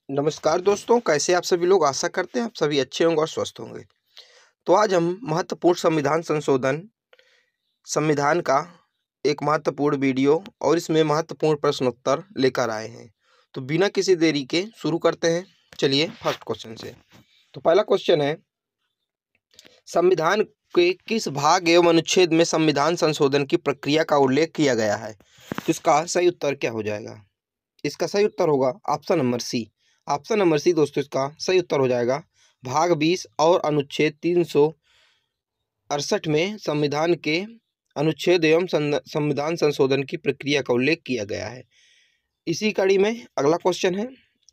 नमस्कार दोस्तों, कैसे आप सभी लोग। आशा करते हैं आप सभी अच्छे होंगे और स्वस्थ होंगे। तो आज हम महत्वपूर्ण संविधान संशोधन संविधान का एक महत्वपूर्ण वीडियो और इसमें महत्वपूर्ण प्रश्नोत्तर लेकर आए हैं। तो बिना किसी देरी के शुरू करते हैं। चलिए फर्स्ट क्वेश्चन से। तो पहला क्वेश्चन है, संविधान के किस भाग एवं अनुच्छेद में संविधान संशोधन की प्रक्रिया का उल्लेख किया गया है? तो इसका सही उत्तर क्या हो जाएगा? इसका सही उत्तर होगा option number C. Option number C दोस्तों इसका सही उत्तर हो जाएगा। भाग 20 और अनुच्छेद 368 में संविधान के अनुच्छेद एवं संविधान संशोधन की प्रक्रिया का उल्लेख किया गया है। इसी कड़ी में अगला क्वेश्चन है।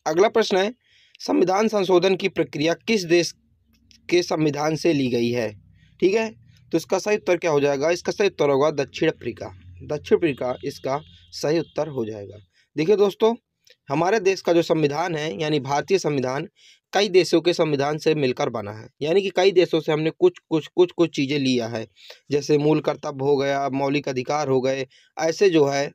अगला प्रश्न है, संविधान संशोधन की प्रक्रिया किस देश के संविधान से ली गई है? ठीक है, तो इसका सही उत्तर क्या हो जाएगा? इसका सही उत्तर होगा दक्षिण अफ्रीका। दक्षिण अफ्रीका इसका सही उत्तर हो जाएगा। देखिए दोस्तों, हमारे देश का जो संविधान है यानी भारतीय संविधान कई देशों के संविधान से मिलकर बना है। यानी कि कई देशों से हमने कुछ चीज़ें लिया है, जैसे मूल कर्तव्य हो गया, मौलिक अधिकार हो गए, ऐसे जो है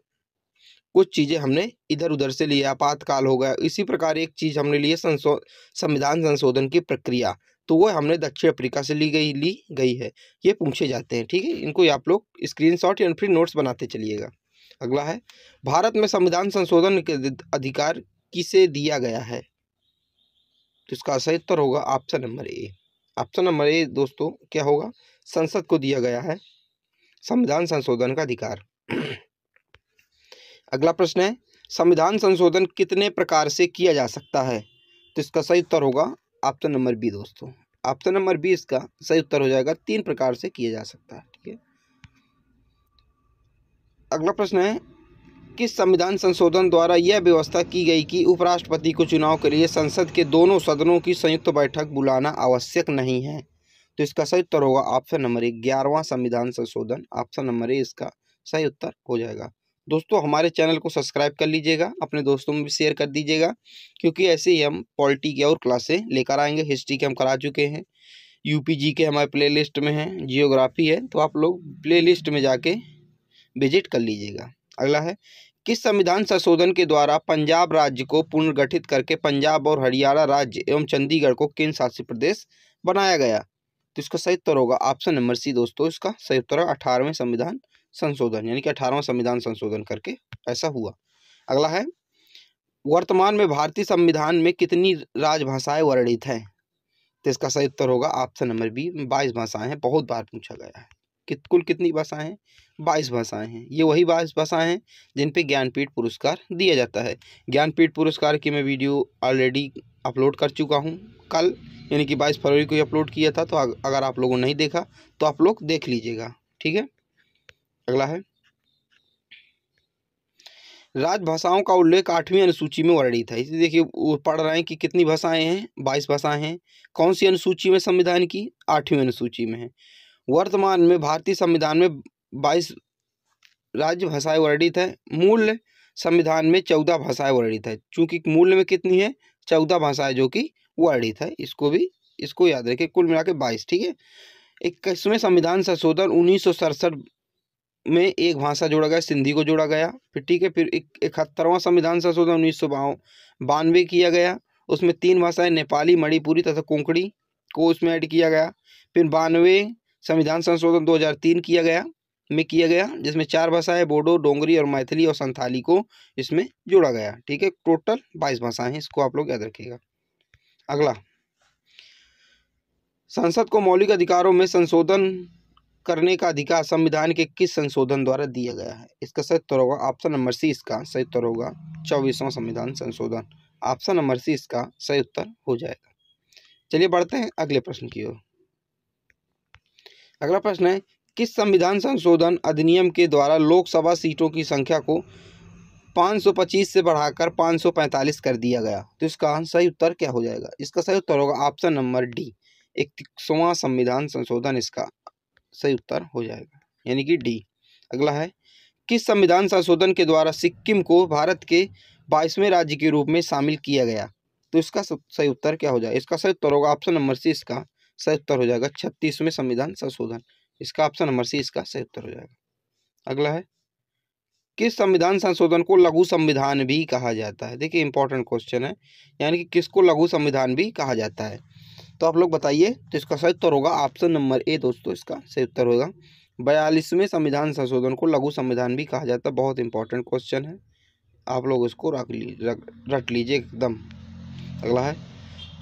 कुछ चीज़ें हमने इधर उधर से लिया, आपातकाल हो गया। इसी प्रकार एक चीज़ हमने ली है संविधान संशोधन की प्रक्रिया, तो वो हमने दक्षिण अफ्रीका से ली गई है। ये पूछे जाते हैं, ठीक है। इनको आप लोग स्क्रीनशॉट या फिर नोट्स बनाते चलिएगा। अगला है, भारत में संविधान संशोधन के अधिकार किसे दिया गया है? तो इसका सही उत्तर होगा option number A. Option number A दोस्तों क्या होगा? संसद को दिया गया है संविधान संशोधन का अधिकार। अगला प्रश्न है, संविधान संशोधन कितने प्रकार से किया जा सकता है? तो इसका सही उत्तर होगा ऑप्शन नंबर बी दोस्तों। ऑप्शन नंबर बी इसका सही उत्तर हो जाएगा, 3 प्रकार से किया जा सकता है, ठीक है। अगला प्रश्न है, किस संविधान संशोधन द्वारा यह व्यवस्था की गई कि उपराष्ट्रपति को चुनाव के लिए संसद के दोनों सदनों की संयुक्त बैठक बुलाना आवश्यक नहीं है? तो इसका सही उत्तर होगा ऑप्शन नंबर ए, 11वां संविधान संशोधन। ऑप्शन नंबर ए इसका सही उत्तर हो जाएगा। दोस्तों हमारे चैनल को सब्सक्राइब कर लीजिएगा, अपने दोस्तों में भी शेयर कर दीजिएगा, क्योंकि ऐसे ही हम पॉलिटी की और क्लासें लेकर आएंगे। हिस्ट्री के हम करा चुके हैं, यूपीजी के हमारे प्ले लिस्ट में हैं, जियोग्राफी है, तो आप लोग प्ले लिस्ट में जाके विजिट कर लीजिएगा। अगला है, किस संविधान संशोधन के द्वारा पंजाब राज्य को पुनर्गठित करके पंजाब और हरियाणा राज्य एवं चंडीगढ़ को केंद्र शासित प्रदेश बनाया गया? तो इसका सही उत्तर होगा ऑप्शन नंबर सी दोस्तों। इसका सही उत्तर है 18वें संविधान संशोधन, यानी कि 18वां संविधान संशोधन करके ऐसा हुआ। अगला है, वर्तमान में भारतीय संविधान में कितनी राजभाषाएं वर्णित हैं? तो इसका सही उत्तर होगा ऑप्शन नंबर बी, 22 भाषाएं हैं। बहुत बार पूछा गया है कुल कितनी भाषाएं हैं? 22 भाषाएं हैं। ये वही 22 भाषाएं हैं जिन पे ज्ञानपीठ पुरस्कार दिया जाता है। ज्ञानपीठ पुरस्कार की मैं वीडियो ऑलरेडी अपलोड कर चुका हूँ कल, यानी कि 22 फरवरी को ही अपलोड किया था। तो अगर आप लोगों ने नहीं देखा तो आप लोग देख लीजिएगा, ठीक है। अगला है, राजभाषाओं का उल्लेख 8वीं अनुसूची में वर्णित है। इसे देखिए, वो पढ़ रहे हैं कि कितनी भाषाएं हैं? 22 भाषाएं हैं। कौन सी अनुसूची में संविधान की? 8वीं अनुसूची में है। वर्तमान में भारतीय संविधान में 22 राज्य भाषाएं वर्णित है। मूल संविधान में 14 भाषाएं वर्णित है। चूंकि मूल में कितनी है? 14 भाषाएं जो कि वर्णित है। इसको याद रखें, कुल मिला के 22, ठीक है। 21वें संविधान संशोधन 1967 में एक भाषा जोड़ा गया, सिंधी को जोड़ा गया। फिर ठीक है, फिर 71वां संविधान संशोधन 1992 किया गया। उसमें 3 भाषाएं नेपाली, मणिपुरी तथा कोंकणी को उसमें ऐड किया गया। फिर 92 संविधान संशोधन 2003 किया गया, जिसमें 4 भाषाएं बोडो, डोंगरी और मैथिली और संथाली को इसमें जोड़ा गया, ठीक है। टोटल 22 भाषाएं हैं, इसको आप लोग याद रखिएगा। अगला, संसद को मौलिक अधिकारों में संशोधन करने का अधिकार संविधान के किस संशोधन द्वारा दिया गया है? इसका सही उत्तर होगा ऑप्शन नंबर सी। इसका सही उत्तर होगा 24वां संविधान संशोधन। ऑप्शन नंबर सी इसका सही उत्तर हो जाएगा। चलिए बढ़ते हैं अगले प्रश्न की ओर। अगला प्रश्न है, किस संविधान संशोधन अधिनियम के द्वारा लोकसभा सीटों की संख्या को 525 से बढ़ाकर 545 कर दिया गया? तो इसका सही उत्तर क्या हो जाएगा? इसका सही उत्तर होगा ऑप्शन नंबर डी, 21वां संविधान संशोधन इसका सही उत्तर हो जाएगा, यानी कि डी। अगला है, किस संविधान संशोधन के द्वारा सिक्किम को भारत के 22वें राज्य के रूप में शामिल किया गया? तो इसका सही उत्तर क्या हो जाएगा? इसका सही उत्तर होगा ऑप्शन नंबर सी। इसका सही उत्तर हो जाएगा 36वें संविधान संशोधन। इसका ऑप्शन नंबर सी इसका सही उत्तर हो जाएगा। अगला है, किस संविधान संशोधन को लघु संविधान भी कहा जाता है? देखिए इंपॉर्टेंट क्वेश्चन है, यानी कि किसको लघु संविधान भी कहा जाता है, तो आप लोग बताइए। तो इसका सही उत्तर होगा ऑप्शन नंबर ए दोस्तों, इसका सही उत्तर होगा 42वें संविधान संशोधन को लघु संविधान भी कहा जाता है। बहुत इंपॉर्टेंट क्वेश्चन है, आप लोग इसको रट लीजिए एकदम। अगला है,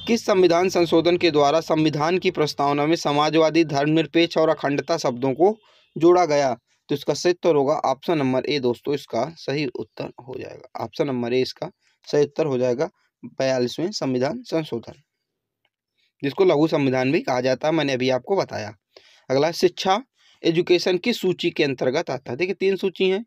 किस संविधान संशोधन के द्वारा संविधान की प्रस्तावना में समाजवादी, धर्मनिरपेक्ष और अखंडता शब्दों को जोड़ा गया? तो इसका सही उत्तर होगा ऑप्शन नंबर ए दोस्तों, इसका सही उत्तर हो जाएगा ऑप्शन नंबर ए, इसका सही उत्तर हो जाएगा 42वें संविधान संशोधन, जिसको लघु संविधान भी कहा जाता है, मैंने अभी आपको बताया। अगला, शिक्षा एजुकेशन किस सूची के अंतर्गत आता है? देखिए तीन सूची हैं,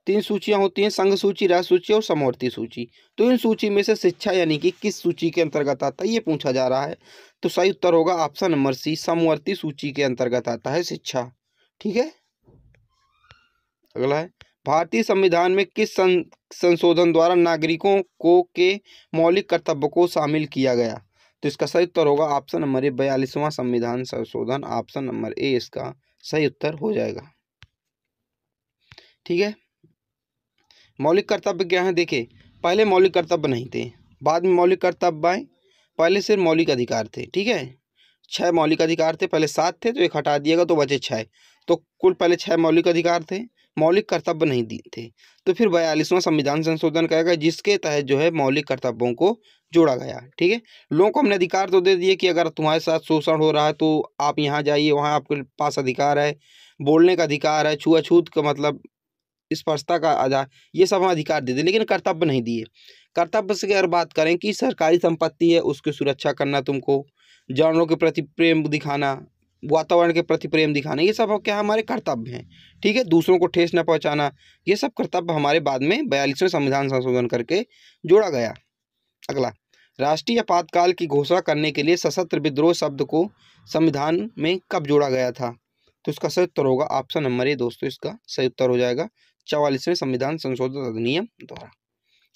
तीन सूचियां होती हैं, संघ सूची, राज्य सूची और समवर्ती सूची। तो इन सूची में से शिक्षा यानी कि किस सूची के अंतर्गत आता है, ये पूछा जा रहा है। तो सही उत्तर होगा ऑप्शन नंबर सी, समवर्ती सूची के अंतर्गत आता है शिक्षा। ठीक है। अगला है, भारतीय संविधान में किस संशोधन द्वारा नागरिकों को के मौलिक कर्तव्य को शामिल किया गया? तो इसका सही उत्तर होगा ऑप्शन नंबर ए, 42वां संविधान संशोधन, ऑप्शन नंबर ए इसका सही उत्तर हो जाएगा। ठीक है। मौलिक कर्तव्य क्या है? देखिए पहले मौलिक कर्तव्य नहीं थे, बाद में मौलिक कर्तव्य आए, पहले सिर्फ मौलिक अधिकार थे। ठीक है, 6 मौलिक अधिकार थे, पहले 7 थे तो एक हटा दिएगा तो बचे 6, तो कुल पहले 6 मौलिक अधिकार थे, मौलिक कर्तव्य नहीं दिए थे। तो फिर 42वां संविधान संशोधन कहेगा जिसके तहत जो है मौलिक कर्तव्यों को जोड़ा गया। ठीक है, लोगों को हमने अधिकार तो दे दिए कि अगर तुम्हारे साथ शोषण हो रहा है तो आप यहाँ जाइए, वहाँ आपके पास अधिकार है, बोलने का अधिकार है, छुआछूत का मतलब स्पर्शता का आधार, ये सब हम अधिकार दे दिए, लेकिन कर्तव्य नहीं दिए। कर्तव्य से अगर बात करें कि सरकारी संपत्ति है उसकी सुरक्षा करना, तुमको जानवरों के प्रति प्रेम दिखाना, वातावरण के प्रति प्रेम दिखाना, ये सब क्या हमारे कर्तव्य हैं। ठीक है, दूसरों को ठेस न पहुंचाना, ये सब कर्तव्य हमारे बाद में 42वें संविधान संशोधन करके जोड़ा गया। अगला, राष्ट्रीय आपातकाल की घोषणा करने के लिए सशस्त्र विद्रोह शब्द को संविधान में कब जोड़ा गया था? तो इसका सही उत्तर होगा ऑप्शन नंबर ए दोस्तों, इसका सही उत्तर हो जाएगा 44वें संविधान संशोधन अधिनियम द्वारा।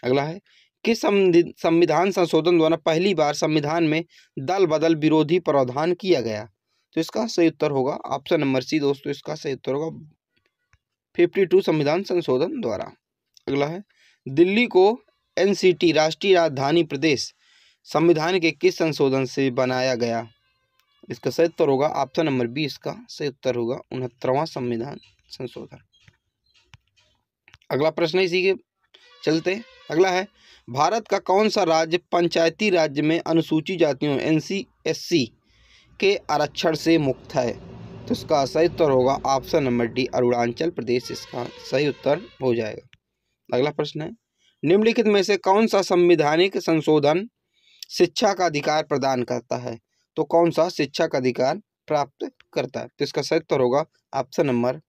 अगला है, किस संविधान संशोधन द्वारा पहली बार संविधान में दल बदल विरोधी प्रावधान किया गया? तो इसका सही उत्तर होगा ऑप्शन नंबर सी दोस्तों, इसका सही उत्तर होगा 52 संविधान संशोधन द्वारा। अगला है, दिल्ली को एनसीटी राष्ट्रीय राजधानी प्रदेश संविधान के किस संशोधन से बनाया गया? इसका सही उत्तर होगा ऑप्शन नंबर बी, इसका सही उत्तर होगा 69वां संविधान संशोधन। अगला प्रश्न इसी के चलते। अगला है, भारत का कौन सा राज्य पंचायती राज्य में अनुसूचित जातियों NC/SC के आरक्षण से मुक्त है? तो इसका सही उत्तर होगा option number D, Arunachal Pradesh, इसका सही उत्तर हो जाएगा। अगला प्रश्न है, निम्नलिखित में से कौन सा संवैधानिक संशोधन शिक्षा का अधिकार प्रदान करता है? तो कौन सा शिक्षा का अधिकार प्राप्त करता है? तो इसका सही उत्तर होगा ऑप्शन नंबर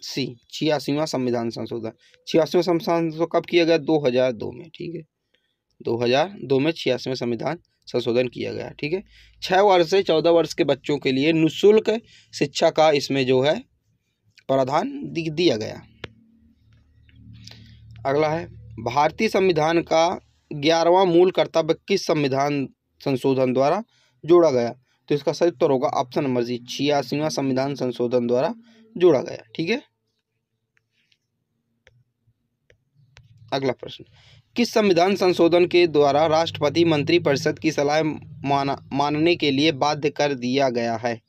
सी, 86वां संविधान संशोधन। 86वां संविधान तो कब किया गया? 2002 में। ठीक है, 2002 में 86वां संविधान संशोधन किया गया। ठीक है, 6 वर्ष से 14 वर्ष के बच्चों के लिए निःशुल्क शिक्षा का इसमें जो है प्रावधान दिया गया। अगला है, भारतीय संविधान का 11वां मूल कर्तव्य किस संविधान संशोधन द्वारा जोड़ा गया? तो इसका सही उत्तर होगा ऑप्शन नंबर सी, 86वां संविधान संशोधन द्वारा जोड़ा गया। ठीक है। अगला प्रश्न, किस संविधान संशोधन के द्वारा राष्ट्रपति मंत्रिपरिषद की सलाह मानने के लिए बाध्य कर दिया गया है?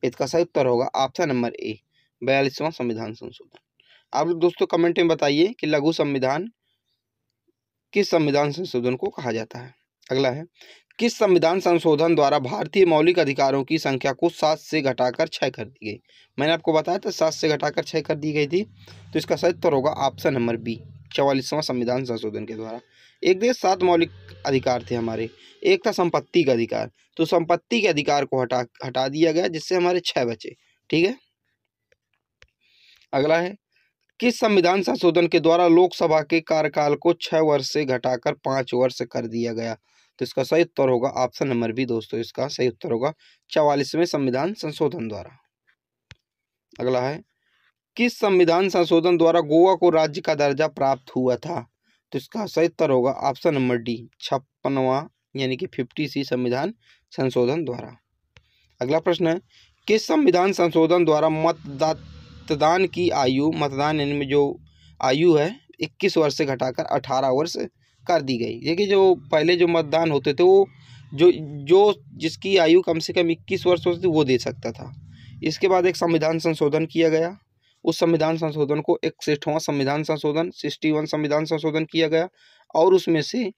इसका सही उत्तर होगा ऑप्शन नंबर ए, 42वां संविधान संशोधन। आप लोग दोस्तों कमेंट में बताइए कि लघु संविधान किस संविधान संशोधन को कहा जाता है। अगला है, किस संविधान संशोधन द्वारा भारतीय मौलिक अधिकारों की संख्या को 7 से घटाकर 6 कर दी गई? मैंने आपको बताया था 7 से घटाकर 6 कर दी गई थी। तो इसका सही उत्तर होगा ऑप्शन नंबर बी, 44वां संविधान संशोधन के द्वारा। एक देश 7 मौलिक अधिकार थे हमारे, एक था संपत्ति का अधिकार, तो संपत्ति के अधिकार को हटा दिया गया, जिससे हमारे 6 बचे। ठीक है। अगला है, किस संविधान संशोधन के द्वारा लोकसभा के कार्यकाल को 6 वर्ष से घटाकर 5 वर्ष कर दिया गया? तो इसका सही उत्तर होगा ऑप्शन नंबर बी दोस्तों, इसका सही उत्तर होगा 44वें संविधान संशोधन द्वारा। अगला है, किस संविधान संशोधन द्वारा गोवा को राज्य का दर्जा प्राप्त हुआ था? तो इसका सही उत्तर होगा ऑप्शन नंबर डी, 56वां यानी कि 50C संविधान संशोधन द्वारा। अगला प्रश्न है, किस संविधान संशोधन द्वारा मतदान की आयु, मतदान यानी में जो आयु है 21 वर्ष से घटाकर 18 वर्ष कर दी गई। देखिए जो पहले जो मतदान होते थे वो जो जो जिसकी आयु कम से कम 21 वर्ष होती थी वो दे सकता था। इसके बाद एक संविधान संशोधन किया गया। उस संविधान संशोधन को 61वां संविधान संशोधन 61 संविधान संशोधन किया गया और उसमें से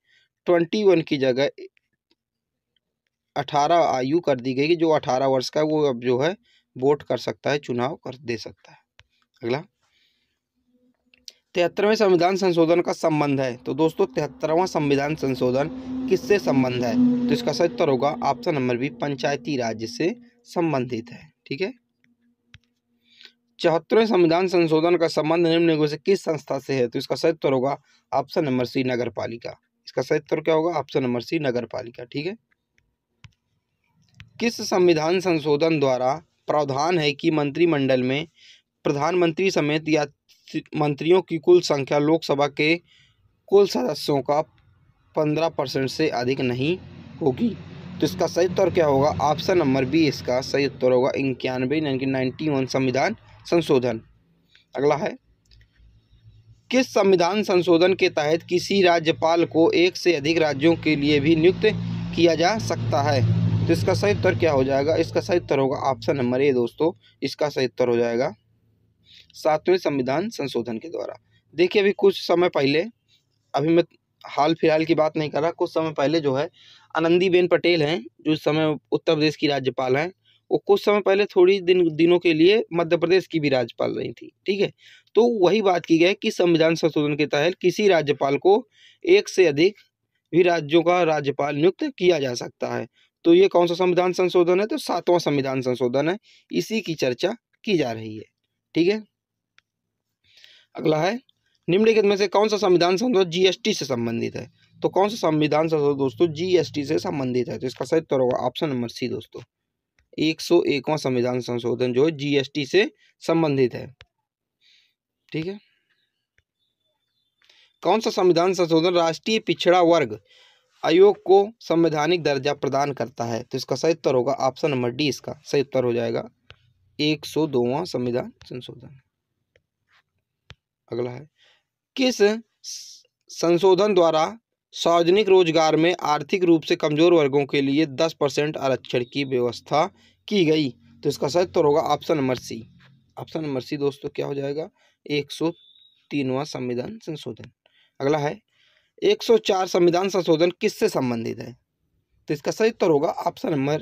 21 की जगह 18 आयु कर दी गई कि जो 18 वर्ष का है वो अब जो है वोट कर सकता है, चुनाव कर दे सकता है। अगला 73वें संविधान संशोधन का संबंध है। तो दोस्तों 73वां संविधान संशोधन किससे संबंध है? तो इसका सही उत्तर होगा ऑप्शन नंबर बी, पंचायती राज से संबंधित है। ठीक है। 74वें संविधान संशोधन का संबंध निम्नलिखित से किस संस्था से है? तो इसका सही उत्तर होगा ऑप्शन नंबर सी, नगर पालिका। इसका सही उत्तर क्या होगा? ऑप्शन नंबर सी, नगर पालिका। ठीक है। किस संविधान संशोधन द्वारा प्रावधान है कि मंत्रिमंडल में प्रधानमंत्री समेत या मंत्रियों की कुल संख्या लोकसभा के कुल सदस्यों का 15% से अधिक नहीं होगी? तो इसका सही उत्तर क्या होगा? ऑप्शन नंबर बी इसका सही उत्तर होगा 91 संविधान संशोधन। अगला है, किस संविधान संशोधन के तहत किसी राज्यपाल को एक से अधिक राज्यों के लिए भी नियुक्त किया जा सकता है? तो इसका सही उत्तर क्या हो जाएगा? इसका सही उत्तर होगा ऑप्शन नंबर ए दोस्तों, इसका सही उत्तर हो जाएगा 7वें संविधान संशोधन के द्वारा। देखिए अभी कुछ समय पहले, अभी मैं हाल फिलहाल की बात नहीं कर रहा, कुछ समय पहले जो है आनंदीबेन पटेल हैं जो इस समय उत्तर प्रदेश की राज्यपाल हैं, वो कुछ समय पहले थोड़ी दिनों के लिए मध्य प्रदेश की भी राज्यपाल रही थी। ठीक है। तो वही बात की गई कि संविधान संशोधन के तहत किसी राज्यपाल को एक से अधिक भी राज्यों का राज्यपाल नियुक्त किया जा सकता है। तो ये कौन सा संविधान संशोधन है? तो 7वां संविधान संशोधन है, इसी की चर्चा की जा रही है। ठीक है। अगला है, निम्नलिखित में से कौन सा संविधान संशोधन जीएसटी से संबंधित है? तो कौन सा संविधान संशोधन दोस्तों जीएसटी से संबंधित है? तो इसका सही उत्तर होगा ऑप्शन नंबर सी दोस्तों, 101वां संविधान संशोधन जो है जीएसटी से संबंधित है। ठीक है। कौन सा संविधान संशोधन राष्ट्रीय पिछड़ा वर्ग आयोग को संवैधानिक दर्जा प्रदान करता है? तो इसका सही उत्तर होगा ऑप्शन नंबर डी, इसका सही उत्तर हो जाएगा 102वां संविधान संशोधन। अगला है, किस संशोधन द्वारा सार्वजनिक रोजगार में आर्थिक रूप से कमजोर वर्गों के लिए 10% आरक्षण की व्यवस्था की गई? तो इसका सही उत्तर होगा option number C. Option number C दोस्तों क्या हो जाएगा? 103वां संविधान संशोधन। अगला है, 104 संविधान संशोधन किससे संबंधित है? तो इसका सही उत्तर होगा ऑप्शन नंबर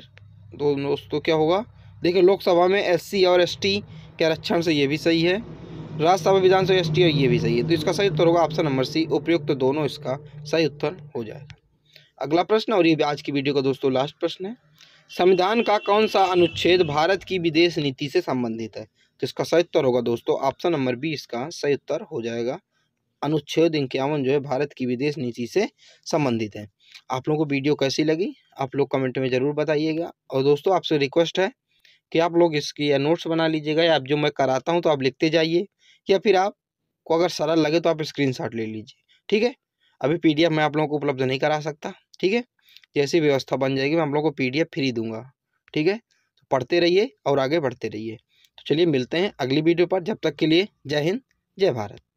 दो दोस्तों क्या होगा? देखिए लोकसभा में एससी और एसटी के आरक्षण से ये भी सही है, राज्यसभा विधानसभा एसटी और ये भी सही है। तो इसका सही उत्तर होगा ऑप्शन नंबर सी, उपयुक्त तो दोनों इसका सही उत्तर हो जाएगा। अगला प्रश्न, और ये आज की वीडियो का दोस्तों लास्ट प्रश्न है, संविधान का कौन सा अनुच्छेद भारत की विदेश नीति से संबंधित है? तो इसका सही उत्तर होगा दोस्तों ऑप्शन नंबर बी, इसका सही उत्तर हो जाएगा अनुच्छेद 51 जो है भारत की विदेश नीति से संबंधित है। आप लोगों को वीडियो कैसी लगी आप लोग कमेंट में ज़रूर बताइएगा। और दोस्तों आपसे रिक्वेस्ट है कि आप लोग इसकी या नोट्स बना लीजिएगा, या आप जो मैं कराता हूं तो आप लिखते जाइए, या फिर आपको अगर सरल लगे तो आप स्क्रीनशॉट ले लीजिए। ठीक है। अभी पीडीएफ मैं आप लोगों को उपलब्ध नहीं करा सकता। ठीक है। जैसी व्यवस्था बन जाएगी मैं आप लोगों को पीडीएफ फ्री दूंगा। ठीक है। तो पढ़ते रहिए और आगे बढ़ते रहिए। तो चलिए मिलते हैं अगली वीडियो पर, जब तक के लिए जय हिंद जय भारत।